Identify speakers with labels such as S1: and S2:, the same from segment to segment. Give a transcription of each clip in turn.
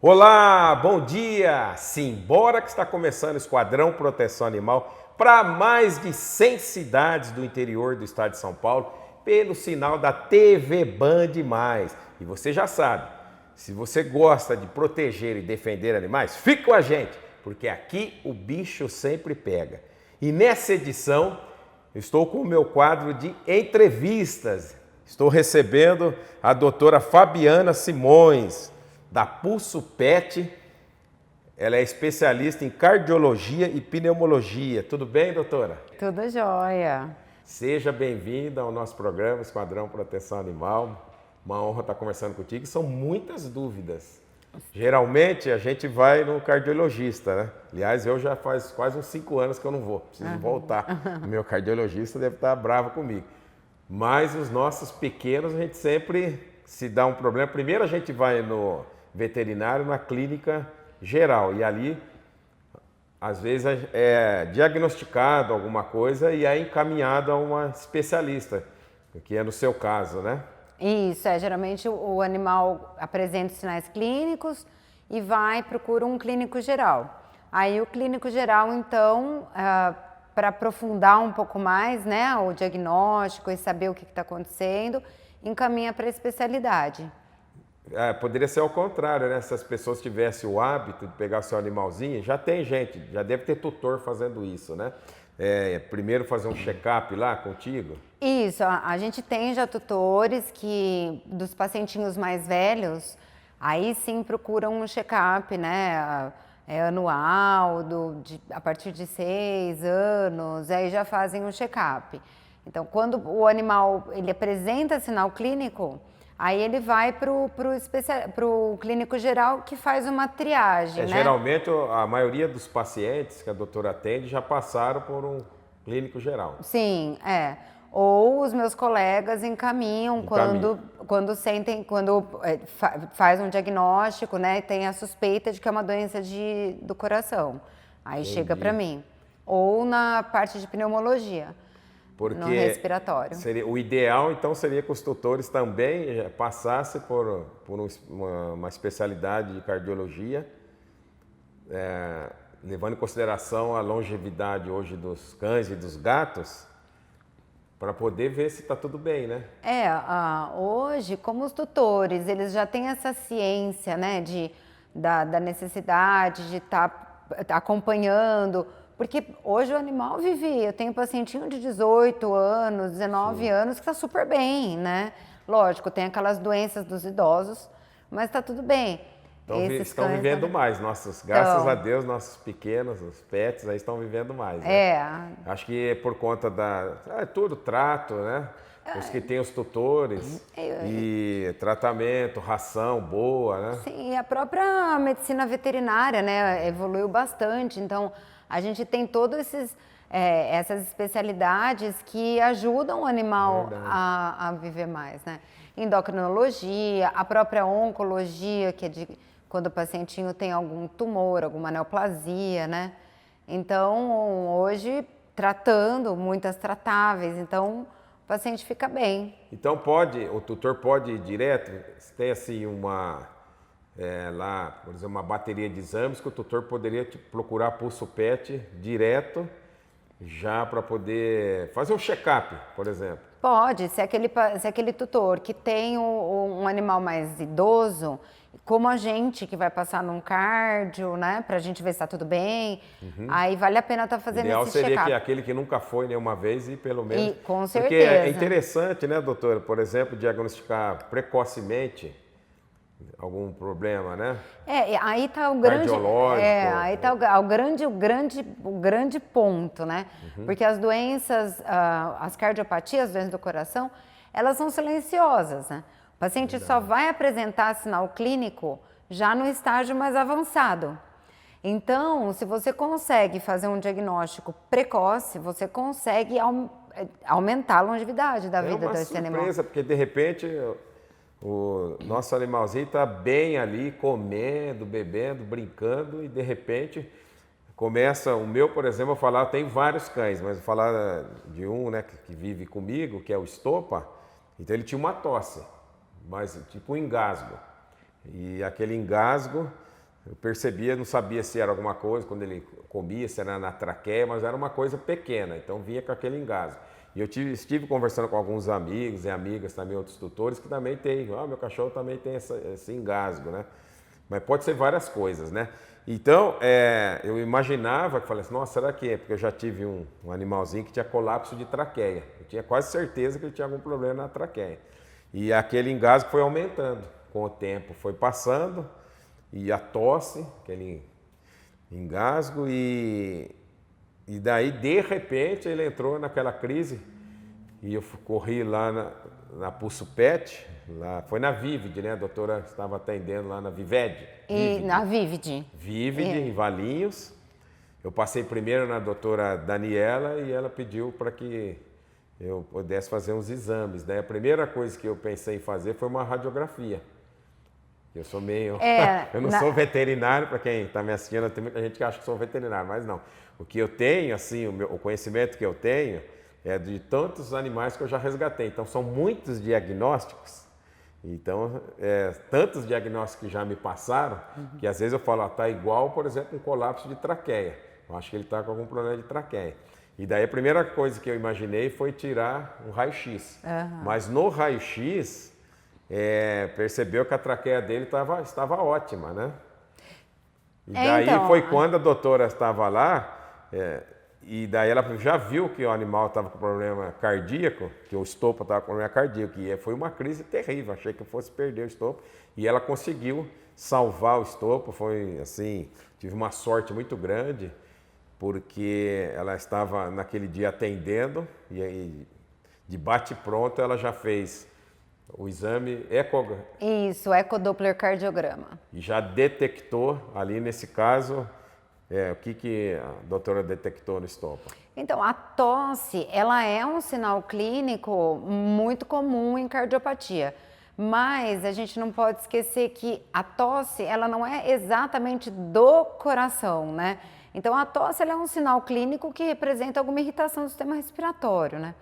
S1: Olá, bom dia! Simbora que está começando o Esquadrão Proteção Animal para mais de 100 cidades do interior do estado de São Paulo pelo sinal da TV Band+. E você já sabe, se você gosta de proteger e defender animais, fique com a gente, porque aqui o bicho sempre pega. E nessa edição, estou com o meu quadro de entrevistas. Estou recebendo a doutora Fabiana Simões, da Pulso Pet. Ela é especialista em cardiologia e pneumologia. Tudo bem, doutora?
S2: Tudo jóia.
S1: Seja bem-vinda ao nosso programa Esquadrão Proteção Animal. Uma honra estar conversando contigo. São muitas dúvidas. Geralmente a gente vai no cardiologista, né? Aliás, eu já faz quase uns 5 anos que eu não vou. Preciso voltar. O meu cardiologista deve estar bravo comigo. Mas os nossos pequenos, a gente sempre, se dá um problema, primeiro a gente vai no veterinário, na clínica geral, e ali às vezes é diagnosticado alguma coisa e é encaminhado a uma especialista, que é no seu caso, né?
S2: Isso, geralmente o animal apresenta os sinais clínicos e procura um clínico geral. Aí o clínico geral, então, para aprofundar um pouco mais, né, o diagnóstico e saber o que está acontecendo, encaminha para a especialidade.
S1: Poderia ser ao contrário, né? Se as pessoas tivessem o hábito de pegar o seu animalzinho, já tem gente, já deve ter tutor fazendo isso, né? Primeiro fazer um check-up lá contigo.
S2: Isso, a gente tem já tutores que, dos pacientinhos mais velhos, aí sim procuram um check-up, né? Anual, a partir de 6 anos, aí já fazem um check-up. Então, quando o animal ele apresenta sinal clínico, aí ele vai para o clínico geral que faz uma triagem, né?
S1: Geralmente, a maioria dos pacientes que a doutora atende já passaram por um clínico geral.
S2: Sim, Ou os meus colegas encaminham quando faz um diagnóstico, né? Tem a suspeita de que é uma doença do coração. Aí
S1: Entendi.
S2: chega para mim. Ou na parte de pneumologia.
S1: Porque
S2: no respiratório.
S1: O ideal, então, seria que os tutores também passassem por uma especialidade de cardiologia, levando em consideração a longevidade hoje dos cães e dos gatos, para poder ver se está tudo bem, né?
S2: Hoje, como os tutores, eles já têm essa ciência, né, da necessidade de estar acompanhando. Porque hoje o animal eu tenho um pacientinho de 18 anos, 19 anos, que está super bem, né? Lógico, tem aquelas doenças dos idosos, mas está tudo bem.
S1: Estão vivendo mais, graças a Deus, nossos pequenos, os pets, aí estão vivendo mais, né? Acho que é por conta tudo trato, né? Os que têm os tutores e tratamento, ração boa, né?
S2: Sim, e a própria medicina veterinária, né, evoluiu bastante, então a gente tem todas essas especialidades que ajudam o animal a viver mais, né? Endocrinologia, a própria oncologia, que é quando o pacientinho tem algum tumor, alguma neoplasia, né? Então, hoje, tratando, muitas tratáveis, então o paciente fica bem.
S1: Então o tutor pode ir direto, se tem assim lá, por exemplo, uma bateria de exames que o tutor poderia procurar Pulso Pet direto, já para poder fazer um check-up, por exemplo.
S2: Pode, se aquele tutor que tem um animal mais idoso, como a gente que vai passar num cardio, né, pra gente ver se tá tudo bem, aí vale a pena estar fazendo esse check-up.
S1: O ideal seria que aquele que nunca foi nenhuma vez e pelo menos...
S2: Com certeza.
S1: Porque é interessante, né, doutora, por exemplo, diagnosticar precocemente algum problema, né?
S2: Aí tá o grande...
S1: Cardiológico.
S2: Aí tá o grande ponto, né? Porque as doenças, as cardiopatias, as doenças do coração, elas são silenciosas, né? O paciente só vai apresentar sinal clínico já no estágio mais avançado. Então, se você consegue fazer um diagnóstico precoce, você consegue aumentar a longevidade da vida desse animal.
S1: É uma surpresa, porque de repente o nosso animalzinho está bem ali, comendo, bebendo, brincando, e de repente começa, o meu, por exemplo, eu tem vários cães, mas vou falar de um, né, que vive comigo, que é o Estopa. Então ele tinha uma tosse, mas tipo um engasgo. E aquele engasgo Eu percebia, não sabia se era alguma coisa, quando ele comia, se era na traqueia, mas era uma coisa pequena, então vinha com aquele engasgo. E eu estive conversando com alguns amigos e amigas também, outros tutores, que também tem, meu cachorro também tem esse engasgo, né? Mas pode ser várias coisas, né? Então, eu imaginava, que falei assim, nossa, será que é? Porque eu já tive um animalzinho que tinha colapso de traqueia. Eu tinha quase certeza que ele tinha algum problema na traqueia. E aquele engasgo foi aumentando com o tempo, foi passando, e a tosse, aquele engasgo, e daí, de repente, ele entrou naquela crise, e eu corri lá na Pulso Pet, lá, foi na Vivide, né? A doutora estava atendendo lá na Vivede.
S2: Na Vivide.
S1: Vivide, em Valinhos. Eu passei primeiro na doutora Daniela e ela pediu para que eu pudesse fazer uns exames, né? A primeira coisa que eu pensei em fazer foi uma radiografia. Eu sou meio... eu não sou veterinário, para quem está me assistindo, tem muita gente que acha que sou veterinário, mas não. O que eu tenho, assim, o conhecimento que eu tenho é de tantos animais que eu já resgatei. Então, são muitos diagnósticos. Então, tantos diagnósticos que já me passaram, que às vezes eu falo, tá igual, por exemplo, um colapso de traqueia. Eu acho que ele está com algum problema de traqueia. E daí a primeira coisa que eu imaginei foi tirar um raio-x. Mas no raio-x, percebeu que a traqueia dele estava ótima, né? E daí então, foi quando a doutora estava lá, e daí ela já viu que o animal estava com problema cardíaco, que o estopa estava com problema cardíaco, e foi uma crise terrível, achei que eu fosse perder o estopa, e ela conseguiu salvar o estopa, foi assim, tive uma sorte muito grande, porque ela estava naquele dia atendendo, e aí de bate-pronto ela já fez o exame
S2: Isso, ecodoppler cardiograma.
S1: E já detectou ali nesse caso, o que a doutora detectou no estopa?
S2: Então, a tosse, ela é um sinal clínico muito comum em cardiopatia, mas a gente não pode esquecer que a tosse, ela não é exatamente do coração, né? Então, a tosse, ela é um sinal clínico que representa alguma irritação do sistema respiratório, né?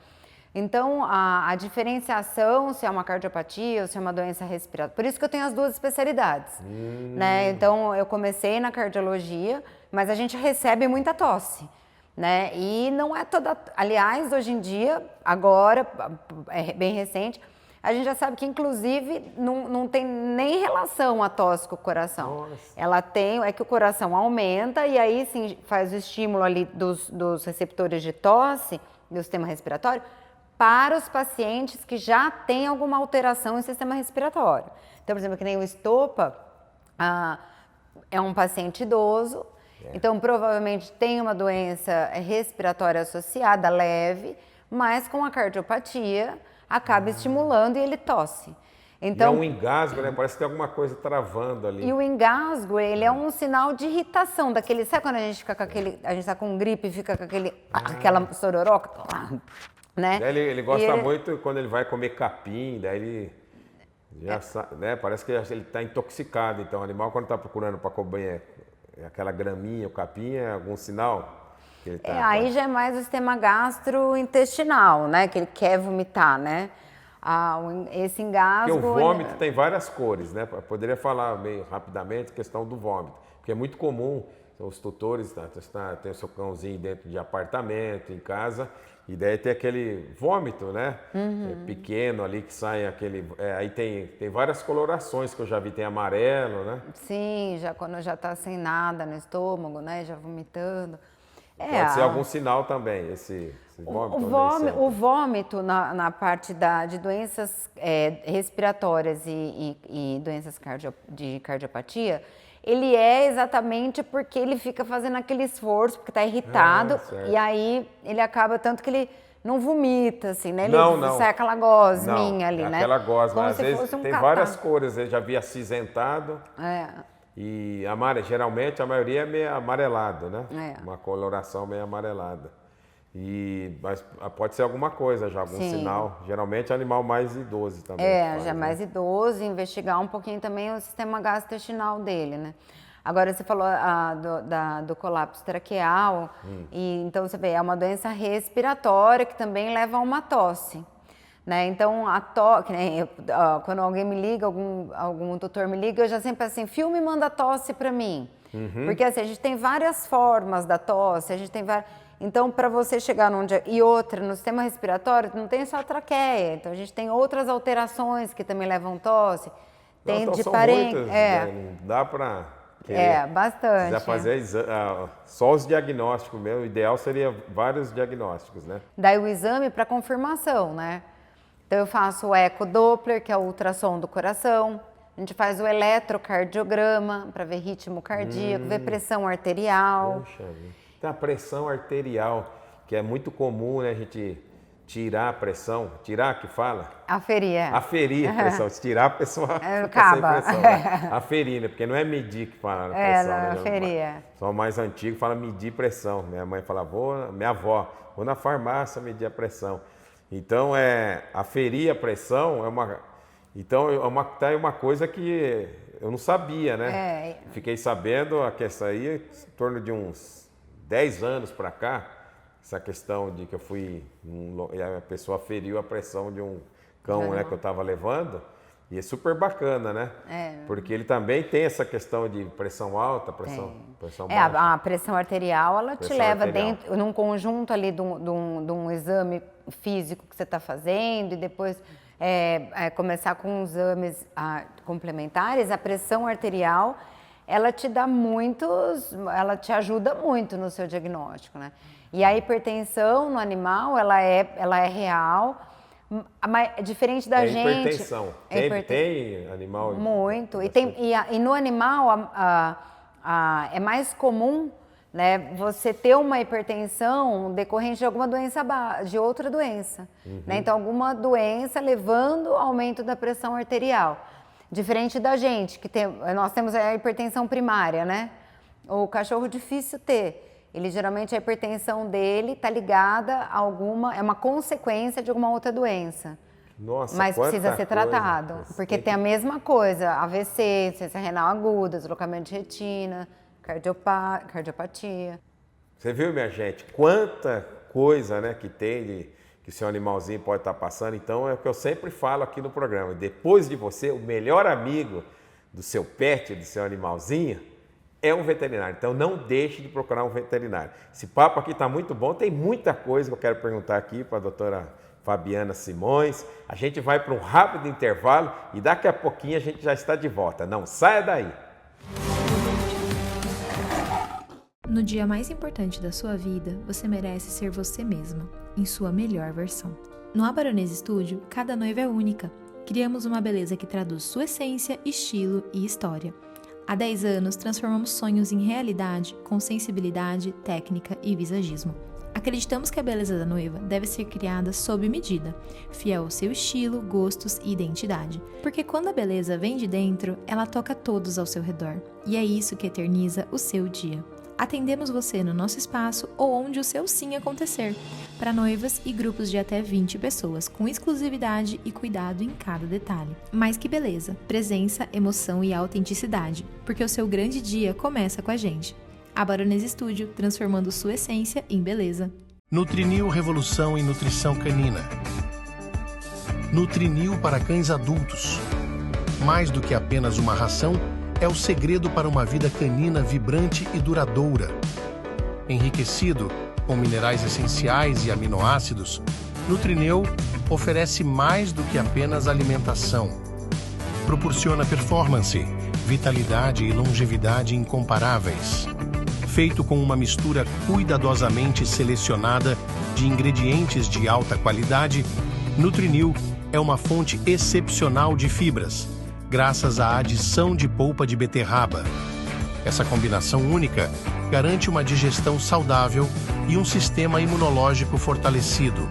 S2: Então, a diferenciação se é uma cardiopatia ou se é uma doença respiratória. Por isso que eu tenho as duas especialidades, né? Então, eu comecei na cardiologia, mas a gente recebe muita tosse, né? E não é toda... Aliás, hoje em dia, agora, é bem recente, a gente já sabe que, inclusive, não tem nem relação a tosse com o coração.
S1: Nossa.
S2: Ela tem... É que o coração aumenta e aí, sim, faz o estímulo ali dos receptores de tosse, do sistema respiratório, para os pacientes que já têm alguma alteração no sistema respiratório. Então, por exemplo, que nem o estopa, é um paciente idoso, então provavelmente tem uma doença respiratória associada, leve, mas com a cardiopatia acaba estimulando e ele tosse. Então,
S1: e é um engasgo, né? Parece que tem alguma coisa travando ali.
S2: E o engasgo, ele é um sinal de irritação, daquele... Sabe quando a gente fica com aquele... A gente tá com gripe e fica com aquela sororoca? Né?
S1: Ele gosta muito quando ele vai comer capim, daí ele já sabe, né? Parece que ele está intoxicado. Então, o animal, quando está procurando para comer aquela graminha, o capim, é algum sinal? Que ele tá,
S2: aí já é mais o sistema gastrointestinal, né? Que ele quer vomitar, né? Esse engasgo...
S1: Porque o vômito tem várias cores, né? Eu poderia falar meio rapidamente a questão do vômito, porque é muito comum, os tutores tem o seu cãozinho dentro de apartamento, em casa, e daí tem aquele vômito, né? Pequeno ali que sai aquele... aí tem várias colorações que eu já vi, tem amarelo, né?
S2: Sim, quando já tá sem nada no estômago, né? Já vomitando.
S1: Pode ser algum sinal também, esse vômito.
S2: O vômito na parte de doenças respiratórias e doenças de cardiopatia, ele é exatamente porque ele fica fazendo aquele esforço, porque está irritado, e aí ele acaba tanto que ele não vomita, assim, né? Ele sai aquela gosminha ali, né?
S1: Aquela gosma,
S2: como
S1: às vezes tem várias cores, eu já vi acinzentado. E geralmente a maioria é meio amarelado, né? Uma coloração meio amarelada. Mas pode ser alguma coisa já, algum sinal. Geralmente é animal mais idoso também.
S2: Já é mais idoso, investigar um pouquinho também o sistema gastrointestinal dele, né? Agora você falou do colapso traqueal, e então você vê, é uma doença respiratória que também leva a uma tosse. né? Então, quando alguém me liga, algum tutor me liga, eu já sempre assim, filme manda tosse para mim. Porque assim, a gente tem várias formas da tosse, a gente tem várias... Então, para você chegar num dia... E outra, no sistema respiratório, não tem só a traqueia. Então, a gente tem outras alterações que também levam tosse. Tem
S1: então
S2: de
S1: são
S2: parente...
S1: muitas, né? Não dá para...
S2: bastante.
S1: Se quiser fazer só os diagnósticos mesmo, o ideal seria vários diagnósticos, né?
S2: Daí o exame para confirmação, né? Então, eu faço o eco-doppler, que é o ultrassom do coração. A gente faz o eletrocardiograma para ver ritmo cardíaco, ver pressão arterial.
S1: Poxa vida. Tem a pressão arterial, que é muito comum, né? A gente tirar a pressão. Tirar que fala?
S2: Aferir.
S1: Aferir a pressão. Se tirar a pessoa fica
S2: acaba.
S1: sem pressão. Né? Aferir, né? Porque não é medir que fala pressão. Né?
S2: Aferir.
S1: Só o mais antigo fala medir pressão. Minha mãe fala, minha avó, vou na farmácia medir a pressão. Então, aferir a pressão é uma coisa que eu não sabia, né? Fiquei sabendo a questão aí em torno de uns 10 anos para cá, essa questão de que eu fui, e a pessoa feriu a pressão de um cão, né, que eu estava levando, e é super bacana, né? Porque ele também tem essa questão de pressão alta, pressão baixa.
S2: A pressão arterial, ela te leva dentro, num conjunto ali de um exame físico que você está fazendo, e depois começar com exames complementares. A pressão arterial, ela te ajuda muito no seu diagnóstico, né? E a hipertensão no animal, ela é real, mas diferente da gente...
S1: Hipertensão. Tem animal...
S2: Muito. E no animal, é mais comum, né, você ter uma hipertensão decorrente de alguma doença, de outra doença. Né? Então, alguma doença levando ao aumento da pressão arterial. Diferente da gente, nós temos a hipertensão primária, né? O cachorro difícil ter. Ele geralmente, a hipertensão dele está ligada a é uma consequência de alguma outra doença.
S1: Nossa,
S2: mas precisa ser tratado, porque tem a mesma coisa, AVC, insuficiência renal aguda, deslocamento de retina, cardiopatia.
S1: Você viu, minha gente, quanta coisa, né, que tem que o seu animalzinho pode estar passando. Então, é o que eu sempre falo aqui no programa. Depois de você, o melhor amigo do seu pet, do seu animalzinho, é um veterinário. Então, não deixe de procurar um veterinário. Esse papo aqui está muito bom. Tem muita coisa que eu quero perguntar aqui para a doutora Fabiana Simões. A gente vai para um rápido intervalo e daqui a pouquinho a gente já está de volta. Não saia daí!
S3: No dia mais importante da sua vida, você merece ser você mesma, em sua melhor versão. No A Baronesa Studio, cada noiva é única. Criamos uma beleza que traduz sua essência, estilo e história. Há 10 anos, transformamos sonhos em realidade com sensibilidade, técnica e visagismo. Acreditamos que a beleza da noiva deve ser criada sob medida, fiel ao seu estilo, gostos e identidade. Porque quando a beleza vem de dentro, ela toca todos ao seu redor. E é isso que eterniza o seu dia. Atendemos você no nosso espaço ou onde o seu sim acontecer, para noivas e grupos de até 20 pessoas, com exclusividade e cuidado em cada detalhe. Mais que beleza, presença, emoção e autenticidade, porque o seu grande dia começa com a gente. A Baronesa Studio, transformando sua essência em beleza.
S4: Nutrinil Revolução em Nutrição Canina. Nutrinil para cães adultos. Mais do que apenas uma ração, é o segredo para uma vida canina vibrante e duradoura. Enriquecido com minerais essenciais e aminoácidos, Nutrinil oferece mais do que apenas alimentação. Proporciona performance, vitalidade e longevidade incomparáveis. Feito com uma mistura cuidadosamente selecionada de ingredientes de alta qualidade, Nutrinil é uma fonte excepcional de fibras, graças à adição de polpa de beterraba. Essa combinação única garante uma digestão saudável e um sistema imunológico fortalecido.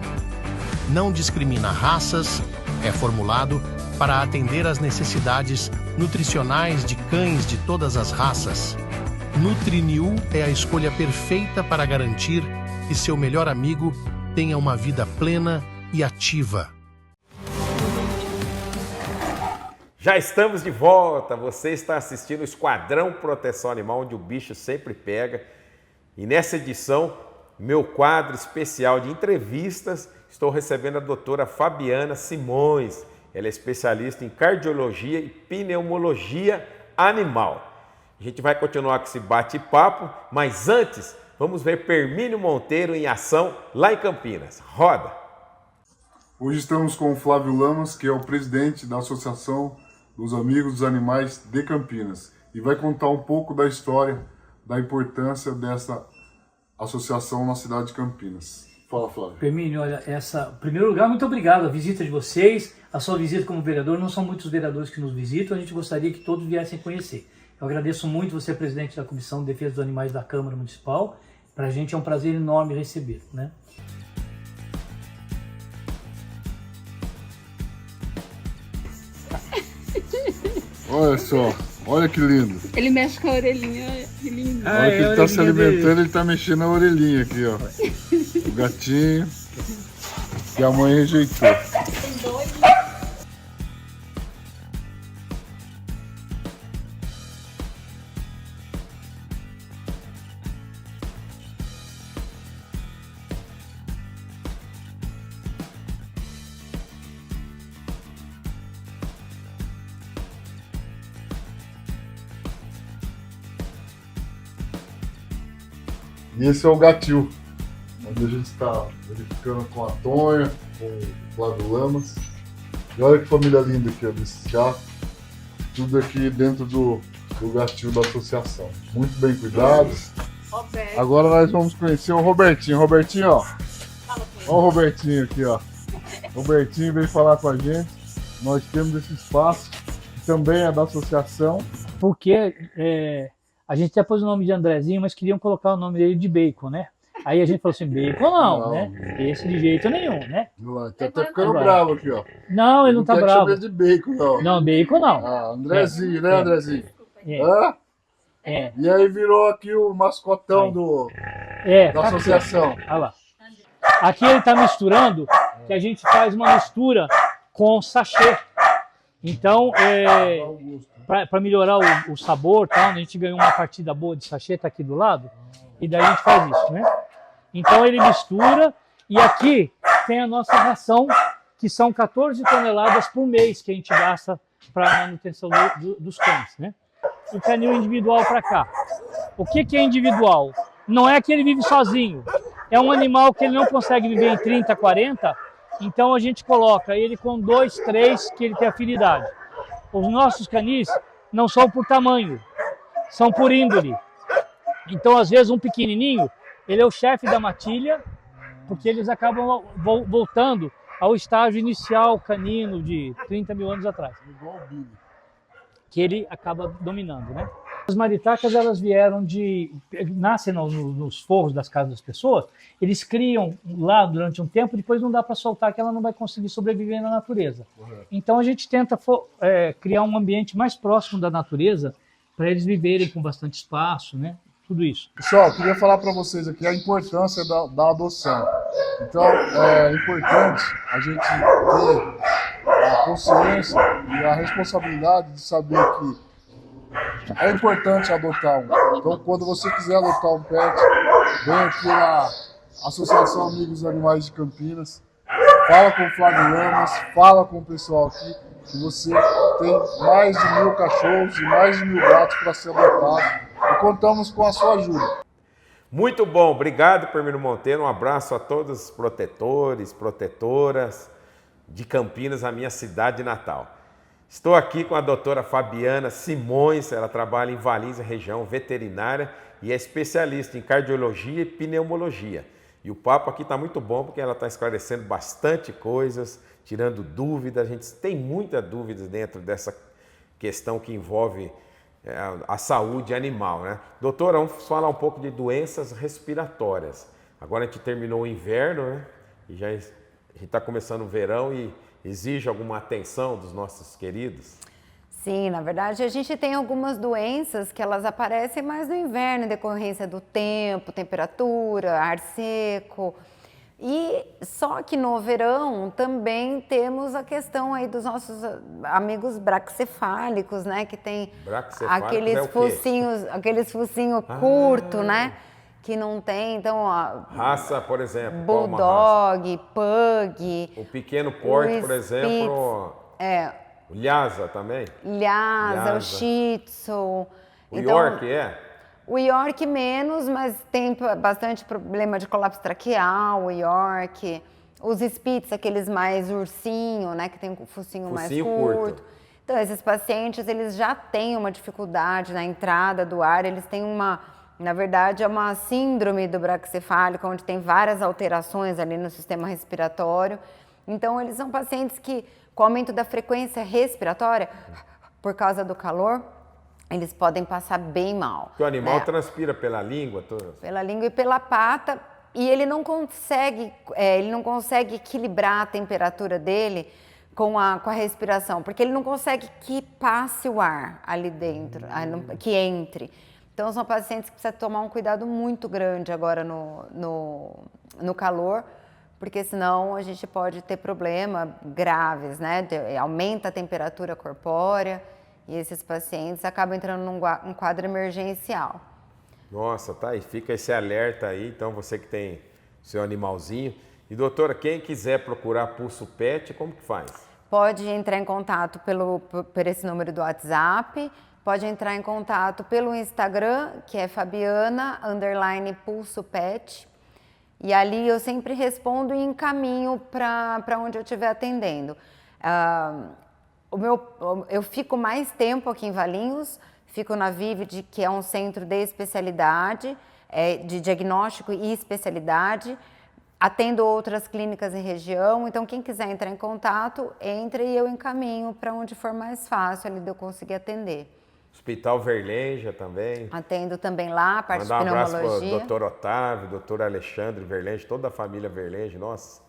S4: Não discrimina raças, é formulado para atender às necessidades nutricionais de cães de todas as raças. Nutrinil é a escolha perfeita para garantir que seu melhor amigo tenha uma vida plena e ativa.
S1: Já estamos de volta, você está assistindo o Esquadrão Proteção Animal, onde o bicho sempre pega. E nessa edição, meu quadro especial de entrevistas, estou recebendo a doutora Fabiana Simões. Ela é especialista em cardiologia e pneumologia animal. A gente vai continuar com esse bate-papo, mas antes, vamos ver Permínio Monteiro em ação lá em Campinas. Roda!
S5: Hoje estamos com o Flávio Lamas, que é o presidente da Associação dos Amigos dos Animais de Campinas, e vai contar um pouco da história, da importância dessa associação na cidade de Campinas. Fala, Flávio.
S6: Permínio, olha, em primeiro lugar, muito obrigado a visita de vocês, a sua visita como vereador. Não são muitos vereadores que nos visitam, a gente gostaria que todos viessem conhecer. Eu agradeço muito você, presidente da Comissão de Defesa dos Animais da Câmara Municipal. Para a gente é um prazer enorme receber, né?
S5: Olha só, olha que lindo.
S7: Ele mexe com a orelhinha, olha que lindo.
S5: Na hora que ele está se alimentando, ele está mexendo a orelhinha aqui, ó. O gatinho que a mãe rejeitou. E esse é o Gatil, onde a gente está verificando com a Tonha, com o Flávio Lamas. E olha que família linda aqui, ó, desse gato. Tudo aqui dentro do Gatil da associação. Muito bem cuidados.
S7: Roberto.
S5: Agora nós vamos conhecer o Robertinho. Robertinho, ó. Olha o Robertinho aqui, ó. Robertinho veio falar com a gente. Nós temos esse espaço, que também é da associação.
S6: Porque a gente até pôs o nome de Andrezinho, mas queriam colocar o nome dele de Bacon, né? Aí a gente falou assim, Bacon não, né? Esse de jeito nenhum, né?
S5: Tá até ficando bravo aqui, ó.
S6: Não, ele não tá bravo.
S5: Não quer chamar de Bacon, não.
S6: Não, Bacon não.
S5: Ah, Andrezinho, né, Andrezinho?
S6: É.
S5: Hã?
S6: É.
S5: E aí virou aqui o mascotão da associação.
S6: Olha lá. Aqui ele tá misturando, que a gente faz uma mistura com sachê. Então, para melhorar o sabor, tal, a gente ganhou uma partida boa de sachê, tá aqui do lado, e daí a gente faz isso, né? Então ele mistura, e aqui tem a nossa ração, que são 14 toneladas por mês que a gente gasta para manutenção dos cães, né? O canil individual para cá. O que é individual? Não é que ele vive sozinho, é um animal que ele não consegue viver em 30, 40, então a gente coloca ele com 2, 3 que ele tem afinidade. Os nossos canis não são por tamanho, são por índole. Então, às vezes, um pequenininho, ele é o chefe da matilha, porque eles acabam voltando ao estágio inicial canino de 30 mil anos atrás, que ele acaba dominando, né? As maritacas, elas vieram nascem nos forros das casas das pessoas, eles criam lá durante um tempo, depois não dá para soltar, que ela não vai conseguir sobreviver na natureza. Então a gente tenta criar um ambiente mais próximo da natureza, para eles viverem com bastante espaço, né? Tudo isso.
S5: Pessoal, eu queria falar para vocês aqui a importância da adoção. Então, é importante a gente ter a consciência e a responsabilidade de saber que é importante adotar um. Então, quando você quiser adotar um pet, vem aqui na Associação Amigos dos Animais de Campinas, fala com o Flávio Lamas, fala com o pessoal aqui, que você tem mais de 1000 cachorros e mais de 1000 gatos para ser adotado, e contamos com a sua ajuda.
S1: Muito bom, obrigado, Permínio Monteiro. Um abraço a todos os protetores, protetoras de Campinas, a minha cidade natal. Estou aqui com a doutora Fabiana Simões, ela trabalha em Valinhos, região veterinária, e é especialista em cardiologia e pneumologia. E o papo aqui está muito bom, porque ela está esclarecendo bastante coisas, tirando dúvidas. A gente tem muitas dúvidas dentro dessa questão que envolve a saúde animal, né? Doutora, vamos falar um pouco de doenças respiratórias. Agora a gente terminou o inverno, né? E a gente está começando o verão e exige alguma atenção dos nossos queridos?
S2: Sim, na verdade a gente tem algumas doenças que elas aparecem mais no inverno, em decorrência do tempo, temperatura, ar seco. E só que no verão também temos a questão aí dos nossos amigos braquicefálicos, né? Que tem aqueles focinhos curto, né? que não tem. Então, ó,
S1: Raça, por exemplo, qual uma raça?
S2: Bulldog, Pug,
S1: O pequeno porte, por
S2: Spitz,
S1: exemplo, o Lhasa também?
S2: Lhasa, o
S1: Lhasa.
S2: Shih Tzu.
S1: O York é?
S2: O York menos, mas tem bastante problema de colapso traqueal, o York. Os Spitz, aqueles mais ursinho, né, que tem um focinho mais curto. Então, esses pacientes, eles já têm uma dificuldade na entrada do ar, eles têm na verdade, é uma síndrome do braquicefálico, onde tem várias alterações ali no sistema respiratório. Então, eles são pacientes que, com o aumento da frequência respiratória, por causa do calor, eles podem passar bem mal.
S1: Porque o animal
S2: né?
S1: transpira pela língua?
S2: Pela língua e pela pata, e ele não consegue equilibrar a temperatura dele com a respiração, porque ele não consegue que passe o ar ali dentro, que entre. Então, são pacientes que precisam tomar um cuidado muito grande agora no calor, porque senão a gente pode ter problemas graves, né? Aumenta a temperatura corpórea e esses pacientes acabam entrando num quadro emergencial.
S1: Nossa, tá aí, fica esse alerta aí, então você que tem seu animalzinho. E doutora, quem quiser procurar Pulso Pet, como que faz?
S2: Pode entrar em contato por esse número do WhatsApp, pode entrar em contato pelo Instagram, que é Fabiana_Pulso Pet. E ali eu sempre respondo e encaminho para onde eu estiver atendendo. Eu fico mais tempo aqui em Valinhos, fico na Vivid, que é um centro de especialidade, de diagnóstico e especialidade. Atendo outras clínicas em região, então quem quiser entrar em contato, entre e eu encaminho para onde for mais fácil ali de eu conseguir atender.
S1: Hospital Verlenja também.
S2: Atendo também lá, a parte de
S1: Mandar um abraço para o
S2: pneumologia.
S1: doutor Otávio, doutor Alexandre Verlenja, toda a família Verlenja. Nossa,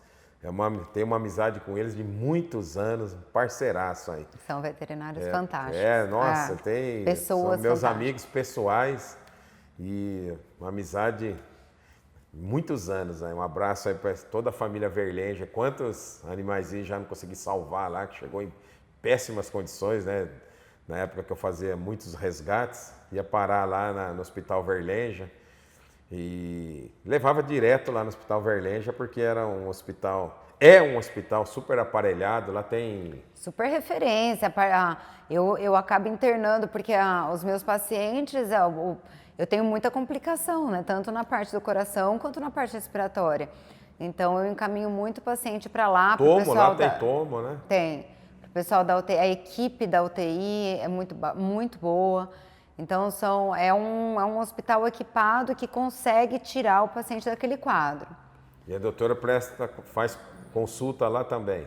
S1: tenho uma amizade com eles de muitos anos, parceiraço aí.
S2: São veterinários fantásticos.
S1: Nossa,
S2: pessoas
S1: são meus
S2: fantásticas.
S1: amigos pessoais e uma amizade muitos anos, né? Um abraço aí para toda a família Verlenja. Quantos animaizinhos já não consegui salvar lá, que chegou em péssimas condições, né? Na época que eu fazia muitos resgates, ia parar lá no Hospital Verlenja e levava direto lá no Hospital Verlenja, porque era um hospital super aparelhado, lá tem...
S2: Super referência. Eu acabo internando, porque os meus pacientes, eu tenho muita complicação, né? Tanto na parte do coração quanto na parte respiratória. Então, eu encaminho muito paciente para lá.
S1: Tomo, lá tem tomo, né?
S2: Tem. O pessoal da UTI, a equipe da UTI é muito boa. Então, é um hospital equipado que consegue tirar o paciente daquele quadro.
S1: E a doutora faz consulta lá também?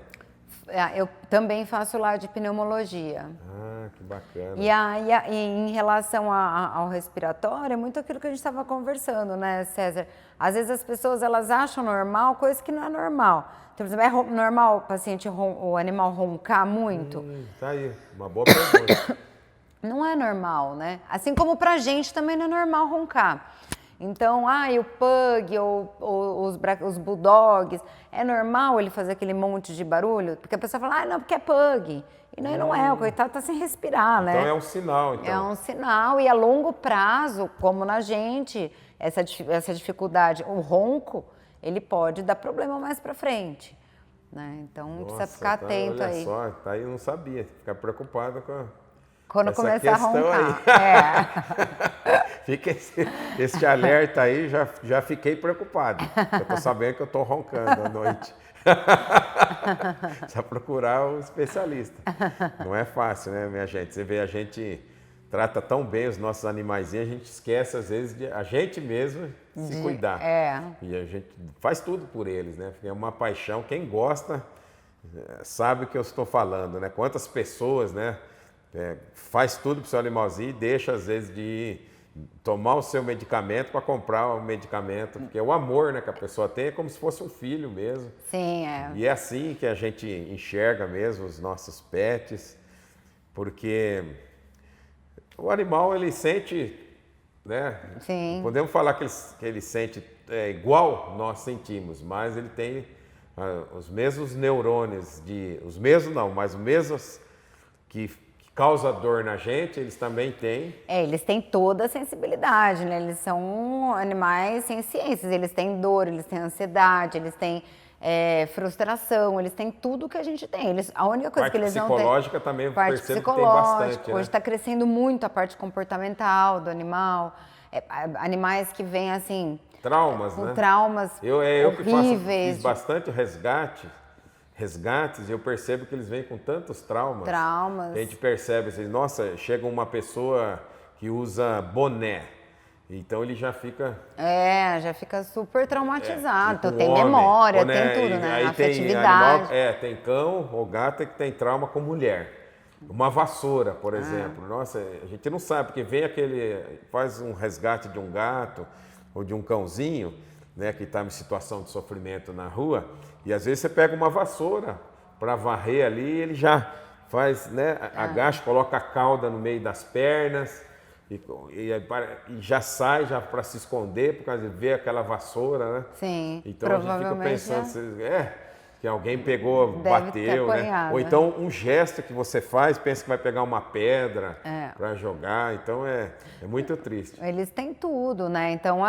S2: Eu também faço lá de pneumologia.
S1: Ah, que bacana.
S2: E em relação ao respiratório, é muito aquilo que a gente estava conversando, né, César? Às vezes as pessoas elas acham normal coisa que não é normal. Então, por exemplo, é normal o animal roncar muito?
S1: Tá aí, uma boa pergunta.
S2: Não é normal, né? Assim como pra gente também não é normal roncar. Então, o pug ou os bulldogs, é normal ele fazer aquele monte de barulho? Porque a pessoa fala, não, porque é pug. E não é, o coitado tá sem respirar, né?
S1: Então é um sinal, então.
S2: É um sinal, e a longo prazo, como na gente, essa dificuldade, o ronco, ele pode dar problema mais pra frente, né? Então, precisa ficar atento aí.
S1: Olha só, tá aí, eu não sabia, ficar preocupado
S2: quando
S1: essa
S2: começar a roncar.
S1: Fica esse alerta aí, já fiquei preocupado. Eu tô sabendo que eu tô roncando à noite. Precisa procurar o especialista. Não é fácil, né, minha gente? Você vê, a gente trata tão bem os nossos animaizinhos, a gente esquece, às vezes, de a gente mesmo se cuidar. E a gente faz tudo por eles, né? É uma paixão. Quem gosta sabe o que eu estou falando, né? Quantas pessoas, né? Faz tudo pro seu animalzinho e deixa, às vezes, de tomar o seu medicamento para comprar o medicamento, porque o amor, né, que a pessoa tem é como se fosse um filho mesmo.
S2: Sim, é.
S1: E é assim que a gente enxerga mesmo os nossos pets, porque o animal, ele sente, né?
S2: Sim.
S1: Podemos falar que ele sente igual nós sentimos, mas ele tem os mesmos neurônios, os mesmos que causa dor na gente, eles também têm.
S2: Eles têm toda a sensibilidade, né? Eles são animais ciências, eles têm dor, eles têm ansiedade, eles têm frustração, eles têm tudo que a gente tem. A única coisa que eles não têm...
S1: Parte psicológica também,
S2: parte
S1: percebo que tem bastante,
S2: hoje está crescendo muito a parte comportamental do animal, animais que vêm assim...
S1: Traumas,
S2: com
S1: né?
S2: traumas
S1: eu
S2: horríveis.
S1: Fiz bastante resgates, e eu percebo que eles vêm com tantos traumas. A gente percebe assim, nossa, chega uma pessoa que usa boné, então ele já fica...
S2: já fica super traumatizado,
S1: tipo
S2: tem memória,
S1: boné,
S2: tem tudo, né?
S1: Aí
S2: Afetividade.
S1: tem cão ou gato que tem trauma com mulher. Uma vassoura, por exemplo. Nossa, a gente não sabe, porque vem faz um resgate de um gato ou de um cãozinho, né, que está em situação de sofrimento na rua, e às vezes você pega uma vassoura para varrer ali, ele já faz, né, agacha, coloca a cauda no meio das pernas e já sai já para se esconder por causa de ver aquela vassoura, né?
S2: Sim,
S1: então a gente fica pensando, que alguém pegou, bateu, né? Ou então um gesto que você faz, pensa que vai pegar uma pedra para jogar, então é muito triste.
S2: Eles têm tudo, né? Então,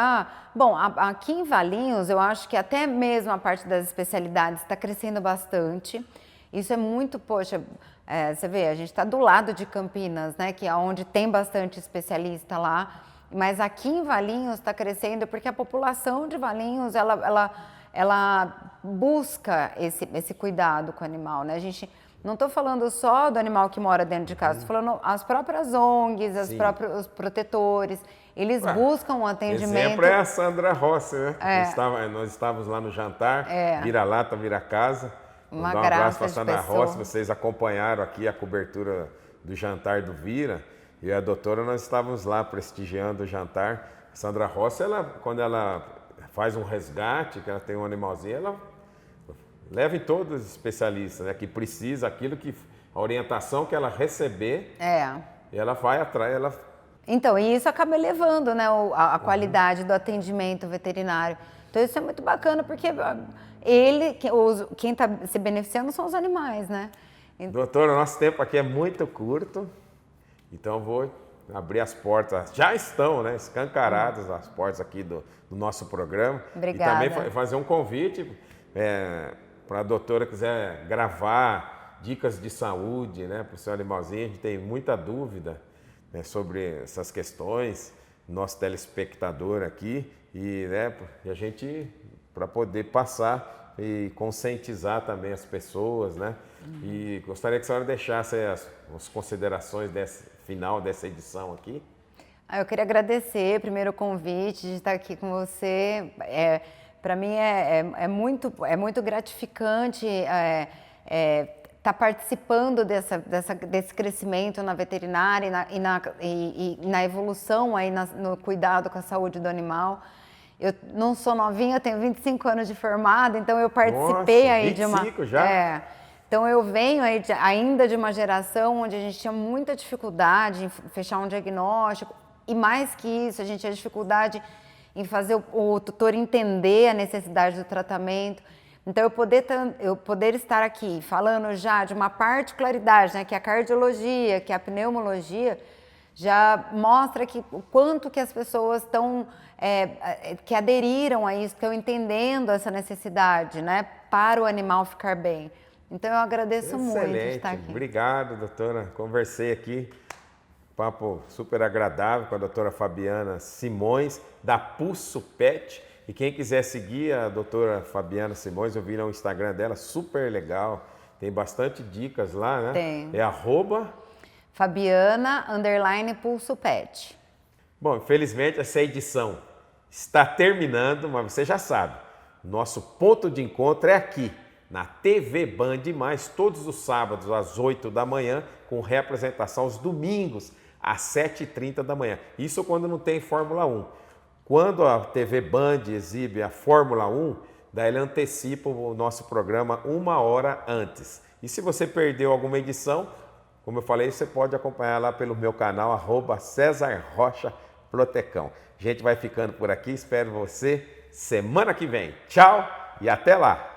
S2: aqui em Valinhos, eu acho que até mesmo a parte das especialidades está crescendo bastante. Isso é muito, poxa, você vê, a gente está do lado de Campinas, né? Que é onde tem bastante especialista lá, mas aqui em Valinhos está crescendo porque a população de Valinhos, ela busca esse cuidado com o animal, né? A gente não estou falando só do animal que mora dentro de casa, estou falando as próprias ONGs, os protetores, eles buscam um atendimento.
S1: Exemplo é a Sandra Rossi, né? Nós estávamos lá no jantar, vira-lata, vira-casa.
S2: Uma
S1: Dar um abraço para a
S2: graça de
S1: Sandra
S2: pessoa.
S1: Rossi, vocês acompanharam aqui a cobertura do jantar do Vira, e a doutora, nós estávamos lá prestigiando o jantar. A Sandra Rossi, quando ela faz um resgate, que ela tem um animalzinho, ela leva em todos os especialistas, né, que precisa, a orientação que ela receber, e ela vai atrás,
S2: Então, e isso acaba elevando, né, a qualidade do atendimento veterinário. Então, isso é muito bacana, porque quem está se beneficiando são os animais, né?
S1: Doutora, nosso tempo aqui é muito curto, então eu vou abrir as portas, já estão, né, escancaradas as portas aqui do nosso programa.
S2: Obrigada.
S1: E também fazer um convite para a doutora que quiser gravar dicas de saúde, né, para o seu animalzinho. A gente tem muita dúvida, né, sobre essas questões, nosso telespectador aqui, e a gente, para poder passar e conscientizar também as pessoas, né? E gostaria que a senhora deixasse as considerações final dessa edição aqui.
S2: Eu queria agradecer primeiro o convite de estar aqui com você. Para mim é muito gratificante estar participando desse crescimento na veterinária e na evolução aí no cuidado com a saúde do animal. Eu não sou novinha, eu tenho 25 anos de formada, então eu participei.
S1: Nossa,
S2: aí
S1: 25 já?
S2: Então eu venho aí ainda de uma geração onde a gente tinha muita dificuldade em fechar um diagnóstico, e mais que isso, a gente tinha dificuldade em fazer o tutor entender a necessidade do tratamento. Então eu poder estar aqui falando já de uma particularidade, né, que é a cardiologia, que é a pneumologia, já mostra o quanto que as pessoas que aderiram a isso, estão entendendo essa necessidade, né, para o animal ficar bem. Então eu agradeço muito de estar aqui.
S1: Obrigado, doutora. Conversei aqui, papo super agradável com a doutora Fabiana Simões, da Pulso Pet. E quem quiser seguir a doutora Fabiana Simões, eu vi no Instagram dela, super legal. Tem bastante dicas lá, né?
S2: Tem.
S1: É
S2: Fabiana_Pulso Pet.
S1: Bom, infelizmente essa edição está terminando, mas você já sabe, nosso ponto de encontro é aqui, na TV Band+, todos os sábados às 8 da manhã, com reapresentação aos domingos às 7h30 da manhã. Isso quando não tem Fórmula 1. Quando a TV Band exibe a Fórmula 1, daí ele antecipa o nosso programa 1 hora antes. E se você perdeu alguma edição, como eu falei, você pode acompanhar lá pelo meu canal, @CesarRochaProtecão. A gente vai ficando por aqui, espero você semana que vem. Tchau e até lá!